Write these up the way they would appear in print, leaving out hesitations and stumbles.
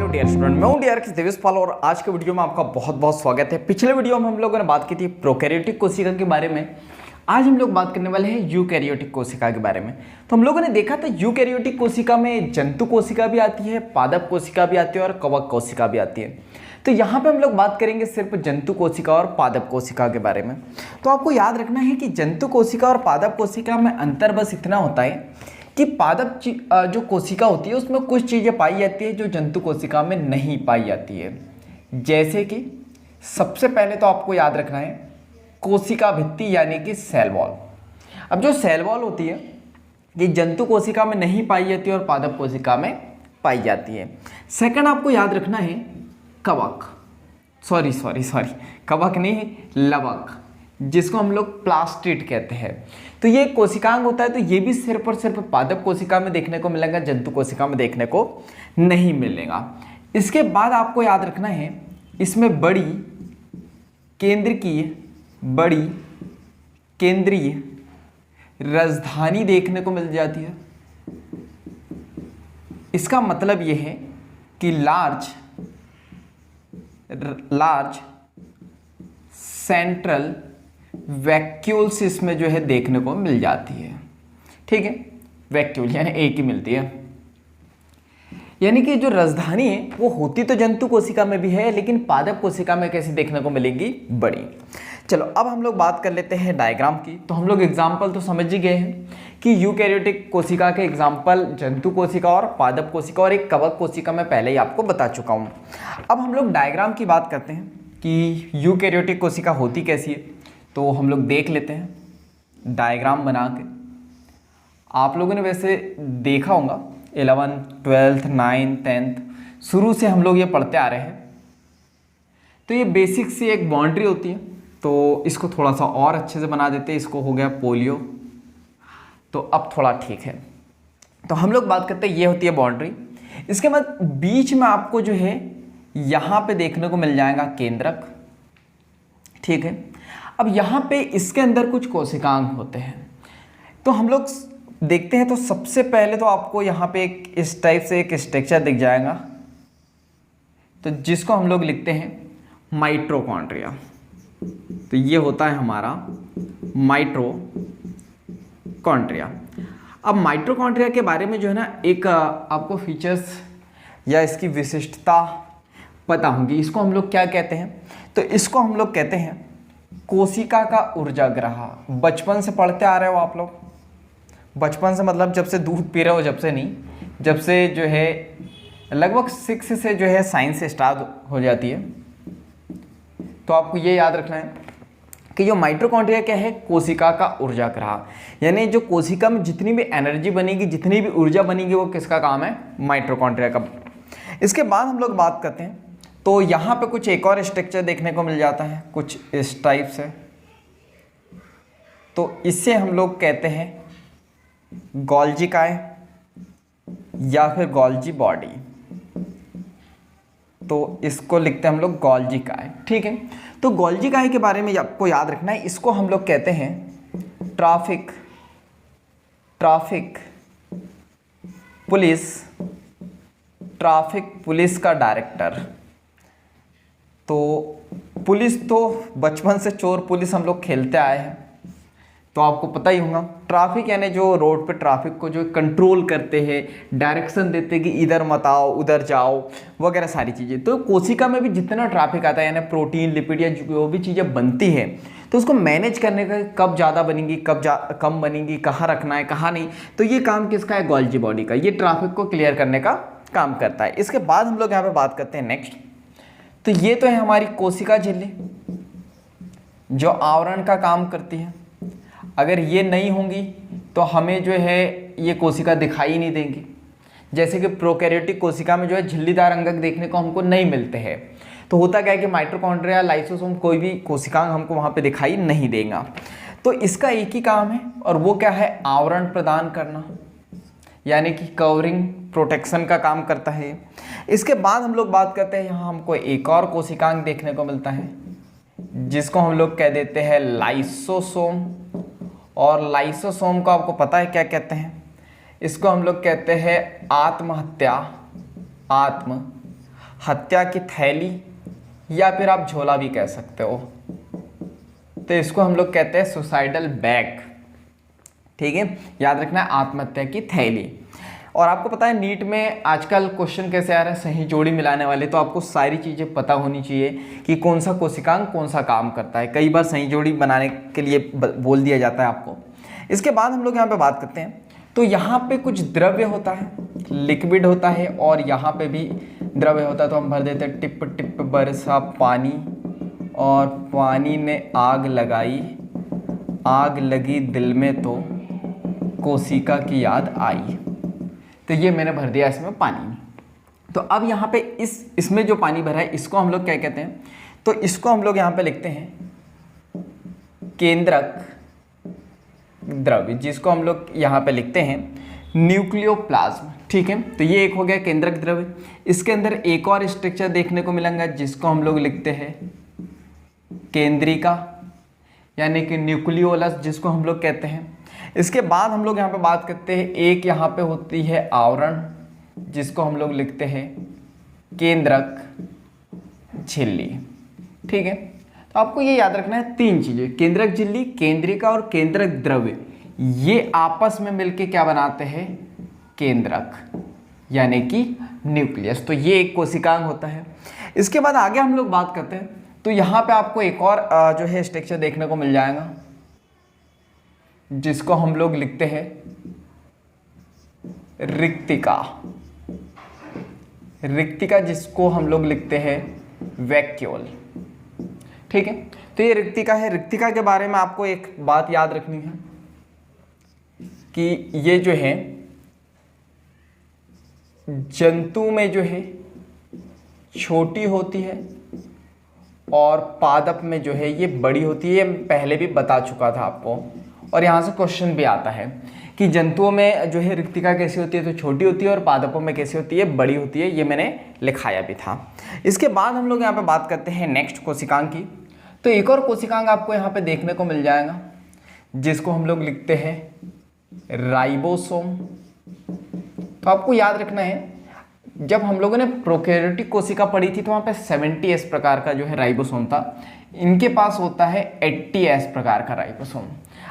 Hello dear student, मैं हूं dear Deveshpal और आज के वीडियो में आपका बहुत बहुत स्वागत है। पिछले वीडियो में हम लोगों ने बात की थी प्रोकैरियोटिक कोशिका के बारे में। आज हम लोग बात करने वाले हैं यूकैरियोटिक कोशिका के बारे में। तो हम लोगों ने देखा था यूकैरियोटिक कोशिका में जंतु कोशिका भी आती है, पादप कोशिका भी आती है और कवक कोशिका भी आती है। तो यहाँ पे हम लोग बात करेंगे सिर्फ जंतु कोशिका और पादप कोशिका के बारे में। तो आपको याद रखना है कि जंतु कोशिका और पादप कोशिका में अंतर बस इतना होता है कि पादप जो कोशिका होती है उसमें कुछ चीज़ें पाई जाती है जो जंतु कोशिका में नहीं पाई जाती है। जैसे कि सबसे पहले तो आपको याद रखना है कोशिका भित्ति यानी कि सेल वॉल। अब जो सेल वॉल होती है ये जंतु कोशिका में नहीं पाई जाती है और पादप कोशिका में पाई जाती है। सेकंड आपको याद रखना है कवक, सॉरी कवक नहीं, लवक, जिसको हम लोग प्लास्टिड कहते हैं। तो ये कोशिकांग होता है, तो ये भी सिर्फ और सिर्फ पादप कोशिका में देखने को मिलेगा, जंतु कोशिका में देखने को नहीं मिलेगा। इसके बाद आपको याद रखना है इसमें बड़ी केंद्रीय राजधानी देखने को मिल जाती है। इसका मतलब ये है कि लार्ज सेंट्रल वैक्यूल्स इसमें जो है देखने को मिल जाती है। ठीक है, वैक्यूल यानी एक ही मिलती है, यानी कि जो राजधानी है वो होती तो जंतु कोशिका में भी है लेकिन पादप कोशिका में कैसी देखने को मिलेगी, बड़ी। चलो अब हम लोग बात कर लेते हैं डायग्राम की। तो हम लोग एग्जाम्पल तो समझ ही गए हैं कि यूकैरियोटिक कोशिका के एग्जाम्पल जंतु कोशिका और पादप कोशिका और एक कवक कोशिका मैं पहले ही आपको बता चुका हूँ। अब हम लोग डायग्राम की बात करते हैं कि यूकैरियोटिक कोशिका होती कैसी है। तो हम लोग देख लेते हैं डायग्राम बना के। आप लोगों ने वैसे देखा होगा 11th, 12th, 9th, 10th शुरू से हम लोग ये पढ़ते आ रहे हैं। तो ये बेसिक सी एक बाउंड्री होती है, तो इसको थोड़ा सा और अच्छे से बना देते हैं। इसको हो गया पोलियो, तो अब थोड़ा ठीक है। तो हम लोग बात करते हैं ये होती है बाउंड्री। इसके बाद बीच में आपको जो है यहाँ पे देखने को मिल जाएगा केंद्रक। ठीक है, अब यहाँ पे इसके अंदर कुछ कोशिकांग होते हैं। तो हम लोग देखते हैं। तो सबसे पहले तो आपको यहाँ पे एक इस टाइप से एक स्ट्रक्चर दिख जाएगा, तो जिसको हम लोग लिखते हैं माइटोकॉन्ड्रिया। तो ये होता है हमारा माइटोकॉन्ड्रिया। अब माइटोकॉन्ड्रिया के बारे में जो है ना एक आपको फीचर्स या इसकी विशिष्टता पता होंगी। इसको हम लोग क्या कहते हैं, तो इसको हम लोग कहते हैं कोशिका का ऊर्जाग्रह। बचपन से पढ़ते आ रहे हो आप लोग, बचपन से मतलब जब से दूध पी रहे हो, जब से नहीं, जब से जो है लगभग 6 से जो है साइंस स्टार्ट हो जाती है। तो आपको ये याद रखना है कि जो माइटोकॉन्ड्रिया क्या है, कोशिका का ऊर्जाग्रह, यानी जो कोशिका में जितनी भी एनर्जी बनेगी, जितनी भी ऊर्जा बनेगी, वो किसका काम है, माइटोकॉन्ड्रिया का। इसके बाद हम लोग बात करते हैं। तो यहाँ पे कुछ एक और स्ट्रक्चर देखने को मिल जाता है, कुछ इस टाइप से। तो इससे हम लोग कहते हैं गोल्जी काय या फिर गोल्जी बॉडी। तो इसको लिखते हैं हम लोग गोल्जी काय। ठीक है, तो गोल्जी काय के बारे में आपको याद रखना है, इसको हम लोग कहते हैं ट्रैफिक पुलिस का डायरेक्टर। तो पुलिस तो बचपन से चोर पुलिस हम लोग खेलते आए हैं, तो आपको पता ही होगा। ट्रैफिक यानी जो रोड पे ट्रैफिक को जो कंट्रोल करते हैं, डायरेक्शन देते हैं कि इधर मत आओ, उधर जाओ, वगैरह सारी चीज़ें। तो कोशिका में भी जितना ट्रैफिक आता है, यानी प्रोटीन, लिपिड या जो भी चीज़ें बनती है, तो उसको मैनेज करने का, कब ज़्यादा बनेंगी, कब कम बनेंगी, कहाँ रखना है, कहाँ नहीं, तो ये काम किसका है, गोल्जी बॉडी का। ये ट्रैफिक को क्लियर करने का काम करता है। इसके बाद हम लोग यहाँ पर बात करते हैं नेक्स्ट। तो ये तो है हमारी कोशिका झिल्ली जो आवरण का काम करती है। अगर ये नहीं होंगी तो हमें जो है ये कोशिका दिखाई नहीं देंगी। जैसे कि प्रोकैरियोटिक कोशिका में जो है झिल्लीदार अंगक देखने को हमको नहीं मिलते हैं। तो होता क्या है कि माइटोकॉन्ड्रिया, लाइसोसोम, कोई भी कोशिकांग हमको वहाँ पे दिखाई नहीं देगा। तो इसका एक ही काम है और वो क्या है, आवरण प्रदान करना, यानी कि कवरिंग, प्रोटेक्शन का काम करता है। इसके बाद हम लोग बात करते हैं, यहाँ हमको एक और कोशिकांग देखने को मिलता है जिसको हम लोग कह देते हैं लाइसोसोम। और लाइसोसोम को आपको पता है क्या कहते हैं, इसको हम लोग कहते हैं आत्महत्या हत्या की थैली या फिर आप झोला भी कह सकते हो। तो इसको हम लोग कहते हैं सुसाइडल बैग। ठीक है, याद रखना है आत्महत्या की थैली। और आपको पता है नीट में आजकल क्वेश्चन कैसे आ रहा है, सही जोड़ी मिलाने वाले। तो आपको सारी चीज़ें पता होनी चाहिए कि कौन सा कोशिकांग कौन सा काम करता है। कई बार सही जोड़ी बनाने के लिए बोल दिया जाता है आपको। इसके बाद हम लोग यहाँ पे बात करते हैं। तो यहाँ पे कुछ द्रव्य होता है, लिक्विड होता है, और यहाँ पे भी द्रव्य होता है। तो हम भर देते हैं टिप टिप बरसा पानी, और पानी ने आग लगाई, आग लगी दिल में तो कोशिका की याद आई। तो ये मैंने भर दिया इसमें पानी। तो अब यहाँ पे इसमें जो पानी भरा है इसको हम लोग क्या कहते हैं? तो इसको हम लोग यहाँ पे लिखते हैं केंद्रक द्रव्य, जिसको हम लोग यहाँ पे लिखते हैं न्यूक्लियोप्लाज्म। ठीक है, तो ये एक हो गया केंद्रक द्रव्य। इसके अंदर एक और स्ट्रक्चर देखने को मिलेगा जिसको हम लोग लिखते हैं केंद्रिका, यानी कि न्यूक्लियोलस जिसको हम लोग कहते हैं। इसके बाद हम लोग यहाँ पे बात करते हैं, एक यहाँ पे होती है आवरण जिसको हम लोग लिखते हैं केंद्रक झिल्ली। ठीक है, तो आपको ये याद रखना है तीन चीजें, केंद्रक झिल्ली, केंद्रिका और केंद्रक द्रव्य, ये आपस में मिलके क्या बनाते हैं? केंद्रक, यानी कि न्यूक्लियस। तो ये एक कोशिकांग होता है। इसके बाद आगे हम लोग बात करते हैं। तो यहाँ पे आपको एक और जो है स्ट्रक्चर देखने को मिल जाएगा जिसको हम लोग लिखते हैं रिक्तिका। रिक्तिका जिसको हम लोग लिखते हैं वैक्यूल। ठीक है, तो ये रिक्तिका है। रिक्तिका के बारे में आपको एक बात याद रखनी है कि ये जो है जंतु में जो है छोटी होती है और पादप में जो है ये बड़ी होती है। ये पहले भी बता चुका था आपको, और यहाँ से क्वेश्चन भी आता है कि जंतुओं में जो है रिक्तिका कैसी होती है? तो छोटी होती है, और पादपों में कैसी होती है? बड़ी होती है। ये मैंने लिखाया भी था। इसके बाद हम लोग यहाँ पे बात करते हैं नेक्स्ट कोशिकांग की। तो एक और कोशिकांग आपको यहाँ पे देखने को मिल जाएगा जिसको हम लोग लिखते हैं राइबोसोम। तो आपको याद रखना है, जब हम लोगों ने प्रोकैरियोटिक कोशिका पढ़ी थी तो वहाँ पे 70S प्रकार का जो है राइबोसोम था। इनके पास होता है 80S प्रकार का राइबोसोम।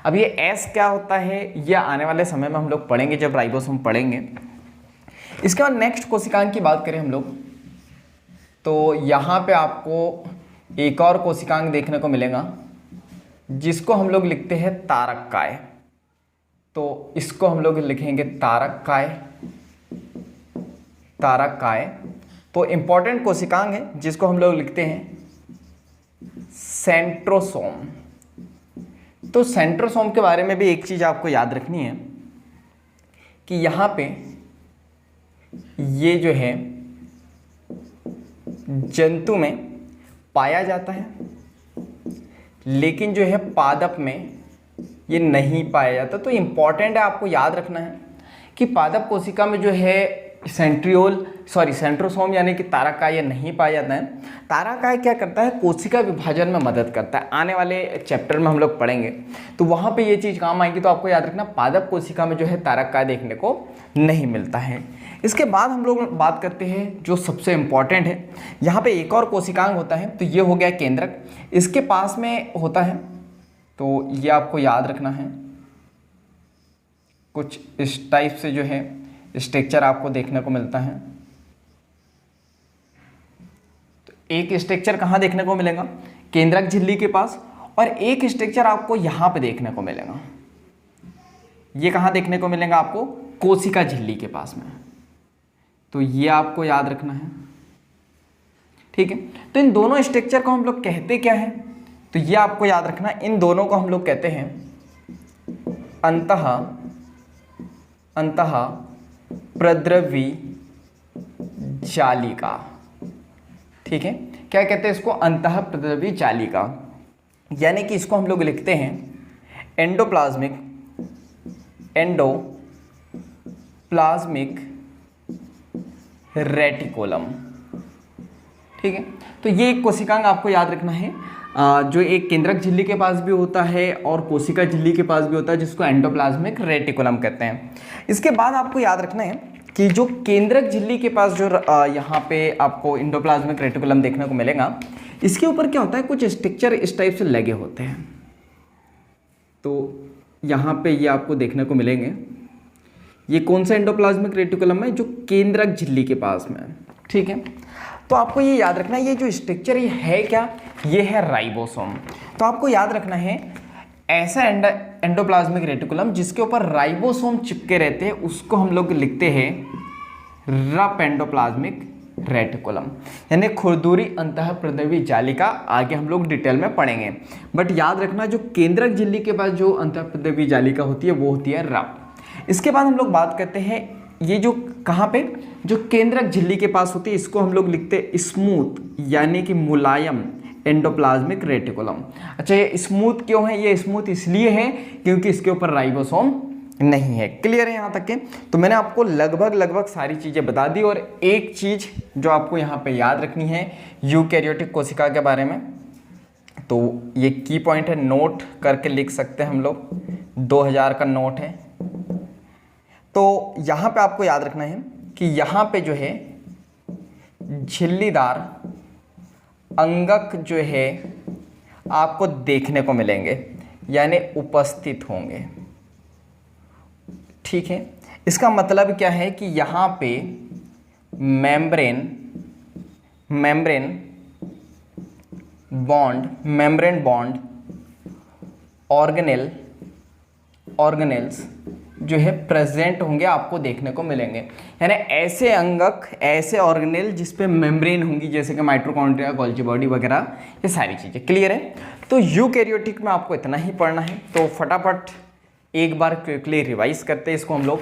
अब ये S क्या होता है यह आने वाले समय में हम लोग पढ़ेंगे जब राइबोसोम पढ़ेंगे। इसके बाद नेक्स्ट कोशिकांग की बात करें हम लोग, तो यहाँ पे आपको एक और कोशिकांग देखने को मिलेगा जिसको हम लोग लिखते हैं तारककाय। तो इसको हम लोग लिखेंगे तारककाय। तारककाय तो इंपॉर्टेंट कोशिकांग है जिसको हम लोग लिखते हैं सेंट्रोसोम। तो सेंट्रोसोम के बारे में भी एक चीज आपको याद रखनी है कि यहाँ पे ये जो है जंतु में पाया जाता है, लेकिन जो है पादप में ये नहीं पाया जाता। तो इंपॉर्टेंट है, आपको याद रखना है कि पादप कोशिका में जो है सेंट्रोसोम यानी कि तारककाय नहीं पाया जाता है। तारककाय क्या करता है? कोशिका विभाजन में मदद करता है। आने वाले चैप्टर में हम लोग पढ़ेंगे तो वहाँ पे ये चीज़ काम आएगी। तो आपको याद रखना, पादप कोशिका में जो है तारककाय देखने को नहीं मिलता है। इसके बाद हम लोग बात करते हैं जो सबसे इम्पॉर्टेंट है, यहाँ पे एक और कोशिकांग होता है। तो ये हो गया केंद्रक, इसके पास में होता है। तो ये आपको याद रखना है, कुछ इस टाइप से जो है स्ट्रक्चर आपको देखने को मिलता है। तो एक स्ट्रक्चर कहाँ देखने को मिलेगा? केंद्रक झिल्ली के पास, और एक स्ट्रक्चर आपको यहाँ पे देखने को मिलेगा। ये कहाँ देखने को मिलेगा आपको? कोशिका झिल्ली के पास में। तो ये आपको याद रखना है। ठीक है, तो इन दोनों स्ट्रक्चर को हम लोग कहते क्या है? तो ये आपको याद रखना, इन दोनों को हम लोग कहते हैं अंतः प्रद्रवी जालिका। ठीक है, क्या कहते हैं इसको? अंतः प्रद्रवी जालिका, यानी कि इसको हम लोग लिखते हैं एंडोप्लाज्मिक रेटिकुलम। ठीक है, तो ये एक कोशिकांग आपको याद रखना है जो एक केंद्रक झिल्ली के पास भी होता है और कोशिका झिल्ली के पास भी होता है, जिसको एंडोप्लाज्मिक रेटिकुलम कहते हैं। इसके बाद आपको याद रखना है कि जो केंद्रक झिल्ली के पास जो यहाँ पे आपको एंडोप्लाज्मिक रेटिकुलम देखने को मिलेगा, इसके ऊपर क्या होता है, कुछ स्ट्रक्चर इस टाइप से लगे होते हैं। तो यहाँ पे ये आपको देखने को मिलेंगे। ये कौन सा एंडोप्लाज्मिक रेटिकुलम है, जो केंद्रक झिल्ली के पास में है, ठीक है। तो आपको ये याद रखना है, ये जो स्ट्रक्चर ये है क्या, ये है राइबोसोम। तो आपको याद रखना है ऐसा एंडोप्लाज्मिक रेटिकुलम जिसके ऊपर राइबोसोम चिपके रहते हैं, उसको हम लोग लिखते हैं रफ एंडोप्लाज्मिक रेटिकुलम, यानी खुरदुरी अंतःप्रद्रवी जालिका। आगे हम लोग डिटेल में पढ़ेंगे, बट याद रखना जो केंद्रक झिल्ली के पास जो अंतःप्रद्रवी जालिका होती है वो होती है रफ। इसके बाद हम लोग बात करते हैं ये जो कहाँ पे, जो केंद्रक झिल्ली के पास होती है, इसको हम लोग लिखते हैं स्मूथ, यानी कि मुलायम एंडोप्लाज्मिक रेटिकुलम। अच्छा, ये स्मूथ क्यों है? ये स्मूथ इसलिए है क्योंकि इसके ऊपर राइबोसोम नहीं है। क्लियर है यहाँ तक के? तो मैंने आपको लगभग सारी चीज़ें बता दी। और एक चीज़ जो आपको यहाँ पे याद रखनी है यूकैरियोटिक कोशिका के बारे में, तो ये की पॉइंट है, नोट करके लिख सकते हैं हम लोग, 2000 का नोट है। तो यहाँ पे आपको याद रखना है कि यहाँ पे जो है झिल्लीदार अंगक जो है आपको देखने को मिलेंगे, यानी उपस्थित होंगे, ठीक है। इसका मतलब क्या है कि यहाँ पे मेम्ब्रेन बॉन्ड ऑर्गेनेल्स जो है प्रेजेंट होंगे, आपको देखने को मिलेंगे। यानी ऐसे अंगक, ऐसे ऑर्गेनेल जिस पे मेम्ब्रेन होंगी, जैसे कि माइटोकॉन्ड्रिया, गोल्जी बॉडी वगैरह, ये सारी चीज़ें। क्लियर है? तो यूकैरियोटिक में आपको इतना ही पढ़ना है। तो फटाफट एक बार क्विकली रिवाइज करते हैं इसको हम लोग।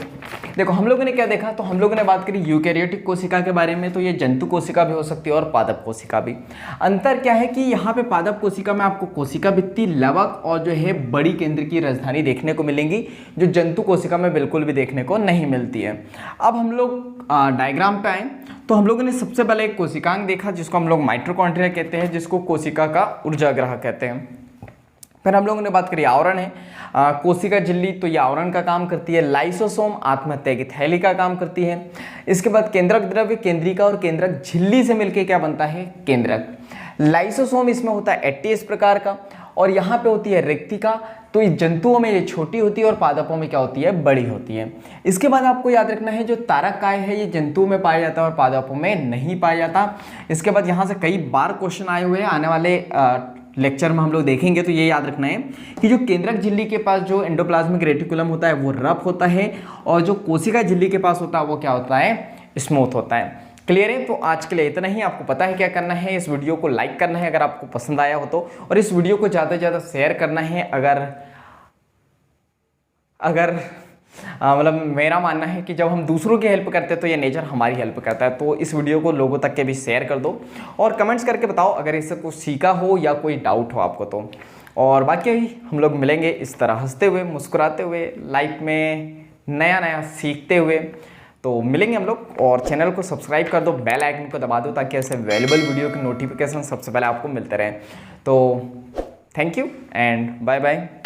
देखो हम लोगों ने क्या देखा, तो हम लोगों ने बात करी यूकैरियोटिक कोशिका के बारे में। तो ये जंतु कोशिका भी हो सकती है और पादप कोशिका भी। अंतर क्या है कि यहाँ पे पादप कोशिका में आपको कोशिका भित्ति, लवक और जो है बड़ी केंद्र की राजधानी देखने को मिलेंगी, जो जंतु कोशिका में बिल्कुल भी देखने को नहीं मिलती है। अब हम लोग डायग्राम पे आए तो हम लोगों ने सबसे पहले एक कोशिकांग देखा जिसको हम लोग माइटोकॉन्ड्रिया कहते हैं, जिसको कोशिका का ऊर्जाग्रह कहते हैं। फिर हम लोगों ने बात करी आवरण है, कोशिका झिल्ली, तो ये आवरण का काम करती है। लाइसोसोम आत्महत्या की थैली का काम करती है। इसके बाद केंद्रक द्रव्य, केंद्रिका और केंद्रक झिल्ली से मिलकर क्या बनता है, केंद्रक। लाइसोसोम इसमें होता है 80 प्रकार का, और यहाँ पे होती है रिक्तिका। तो इस जंतुओं में ये छोटी होती है और पादपों में क्या होती है, बड़ी होती है। इसके बाद आपको याद रखना है जो तारककाय है ये जंतुओं में पाया जाता है और पादपों में नहीं पाया जाता। इसके बाद यहाँ से कई बार क्वेश्चन आए हुए हैं, आने वाले लेक्चर में हम लोग देखेंगे। तो ये याद रखना है कि जो केंद्रक झिल्ली के पास जो एंडोप्लाज्मिक रेटिकुलम होता है वो रफ होता है, और जो कोशिका झिल्ली के पास होता है वो क्या होता है, स्मूथ होता है। क्लियर है? तो आज के लिए इतना ही। आपको पता है क्या करना है, इस वीडियो को लाइक करना है अगर आपको पसंद आया हो तो, और इस वीडियो को ज़्यादा से ज़्यादा शेयर करना है। अगर मतलब मेरा मानना है कि जब हम दूसरों की हेल्प करते हैं तो ये नेचर हमारी हेल्प करता है। तो इस वीडियो को लोगों तक के भी शेयर कर दो, और कमेंट्स करके बताओ अगर इससे कुछ सीखा हो या कोई डाउट हो आपको तो। और बाकी हम लोग मिलेंगे इस तरह हंसते हुए, मुस्कुराते हुए, लाइफ में नया सीखते हुए। तो मिलेंगे हम लोग, और चैनल को सब्सक्राइब कर दो, बेल आइकन को दबा दो ताकि ऐसे वैल्यूबल वीडियो की नोटिफिकेशन सबसे पहले आपको मिलते रहे। तो thank you and bye bye.